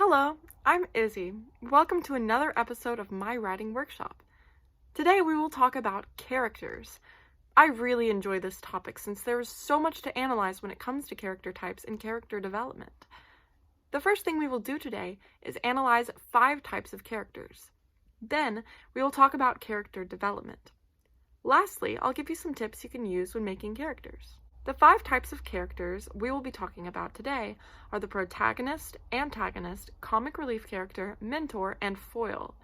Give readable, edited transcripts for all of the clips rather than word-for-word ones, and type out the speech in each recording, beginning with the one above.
Hello, I'm Izzy. Welcome to another episode of my writing workshop. Today we will talk about characters. I really enjoy this topic since there is so much to analyze when it comes to character types and character development. The first thing we will do today is analyze 5 types of characters. Then we will talk about character development. Lastly, I'll give you some tips you can use when making characters. The 5 types of characters we will be talking about today are the protagonist, antagonist, comic relief character, mentor, and foil.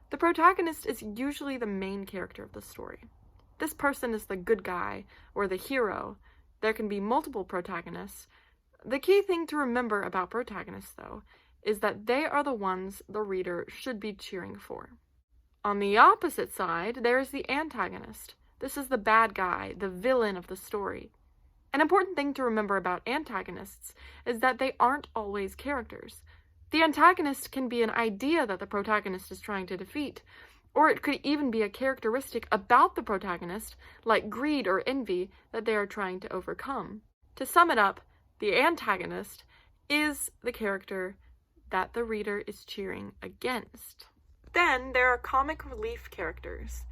The protagonist is usually the main character of the story. This person is the good guy or the hero. There can be multiple protagonists. The key thing to remember about protagonists, though, is that they are the ones the reader should be cheering for. On the opposite side, there is the antagonist. This is the bad guy, the villain of the story. An important thing to remember about antagonists is that they aren't always characters. The antagonist can be an idea that the protagonist is trying to defeat, or it could even be a characteristic about the protagonist, like greed or envy, that they are trying to overcome. To sum it up, the antagonist is the character that the reader is cheering against. Then there are comic relief characters.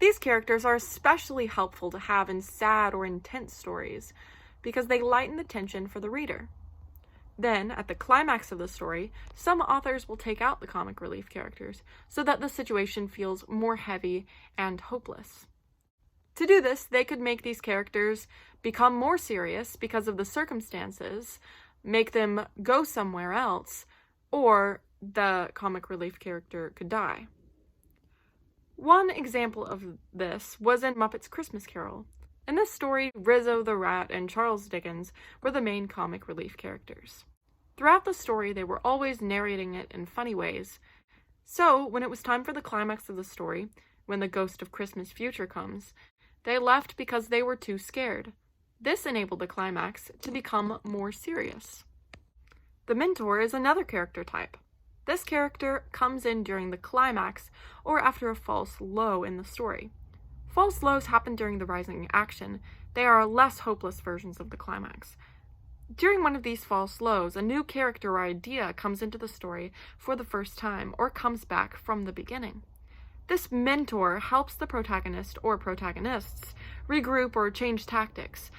These characters are especially helpful to have in sad or intense stories because they lighten the tension for the reader. Then, at the climax of the story, some authors will take out the comic relief characters so that the situation feels more heavy and hopeless. To do this, they could make these characters become more serious because of the circumstances, make them go somewhere else, or the comic relief character could die. One example of this was in Muppet's Christmas Carol. In this story, Rizzo the Rat and Charles Dickens were the main comic relief characters. Throughout the story, they were always narrating it in funny ways. So, when it was time for the climax of the story, when the ghost of Christmas future comes, they left because they were too scared. This enabled the climax to become more serious. The mentor is another character type. This character comes in during the climax or after a false low in the story. False lows happen during the rising action. They are less hopeless versions of the climax. During one of these false lows, a new character or idea comes into the story for the first time or comes back from the beginning. This mentor helps the protagonist or protagonists regroup or change tactics.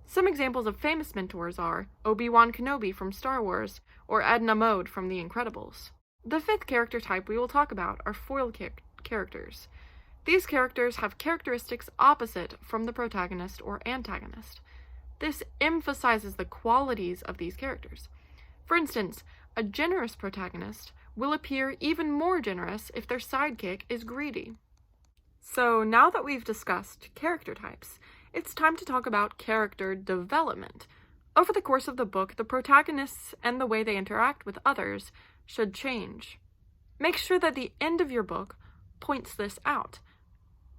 Some examples of famous mentors are Obi-Wan Kenobi from Star Wars or Edna Mode from The Incredibles. The 5th character type we will talk about are foil characters. These characters have characteristics opposite from the protagonist or antagonist. This emphasizes the qualities of these characters. For instance, a generous protagonist will appear even more generous if their sidekick is greedy. So now that we've discussed character types, it's time to talk about character development. Over the course of the book, the protagonists and the way they interact with others should change. Make sure that the end of your book points this out.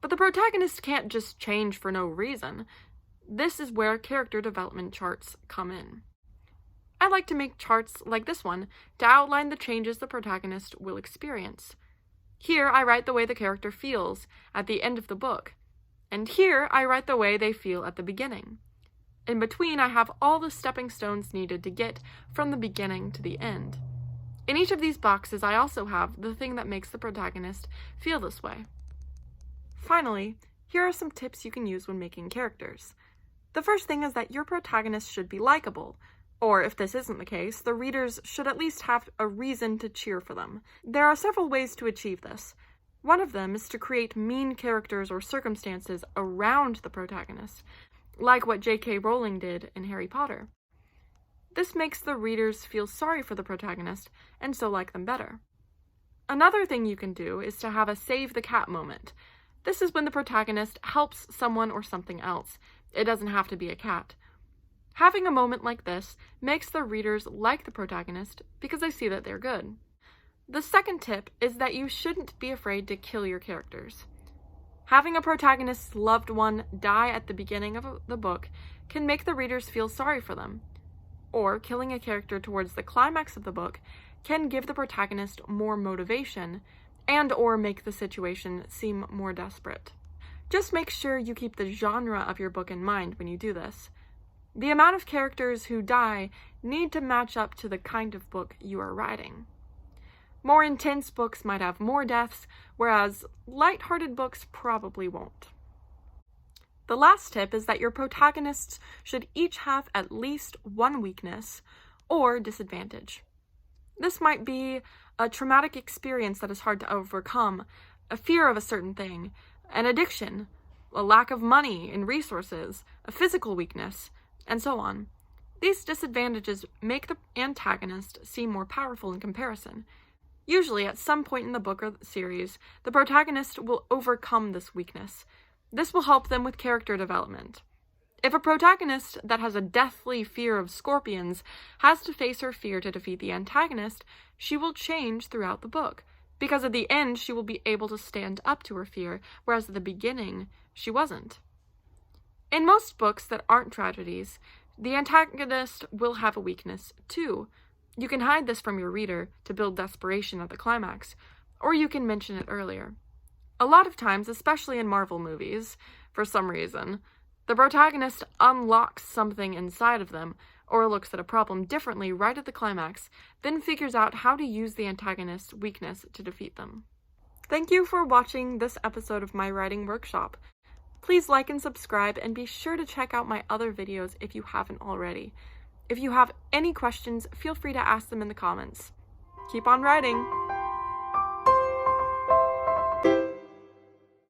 But the protagonist can't just change for no reason. This is where character development charts come in. I like to make charts like this one to outline the changes the protagonist will experience. Here I write the way the character feels at the end of the book, and here I write the way they feel at the beginning. In between, I have all the stepping stones needed to get from the beginning to the end. In each of these boxes, I also have the thing that makes the protagonist feel this way. Finally, here are some tips you can use when making characters. The first thing is that your protagonist should be likable, or if this isn't the case, the readers should at least have a reason to cheer for them. There are several ways to achieve this. One of them is to create mean characters or circumstances around the protagonist, like what J.K. Rowling did in Harry Potter. This makes the readers feel sorry for the protagonist and so like them better. Another thing you can do is to have a save the cat moment. This is when the protagonist helps someone or something else. It doesn't have to be a cat. Having a moment like this makes the readers like the protagonist because they see that they're good. The second tip is that you shouldn't be afraid to kill your characters. Having a protagonist's loved one die at the beginning of the book can make the readers feel sorry for them. Or killing a character towards the climax of the book can give the protagonist more motivation and or make the situation seem more desperate. Just make sure you keep the genre of your book in mind when you do this. The amount of characters who die need to match up to the kind of book you are writing. More intense books might have more deaths, whereas lighthearted books probably won't. The last tip is that your protagonists should each have at least one weakness or disadvantage. This might be a traumatic experience that is hard to overcome, a fear of a certain thing, an addiction, a lack of money and resources, a physical weakness, and so on. These disadvantages make the antagonist seem more powerful in comparison. Usually, at some point in the book or series, the protagonist will overcome this weakness. This will help them with character development. If a protagonist that has a deathly fear of scorpions has to face her fear to defeat the antagonist, she will change throughout the book, because at the end she will be able to stand up to her fear, whereas at the beginning she wasn't. In most books that aren't tragedies, the antagonist will have a weakness too. You can hide this from your reader to build desperation at the climax, or you can mention it earlier. A lot of times, especially in Marvel movies, for some reason, the protagonist unlocks something inside of them, or looks at a problem differently right at the climax, then figures out how to use the antagonist's weakness to defeat them. Thank you for watching this episode of my writing workshop. Please like and subscribe, and be sure to check out my other videos if you haven't already. If you have any questions, feel free to ask them in the comments. Keep on writing!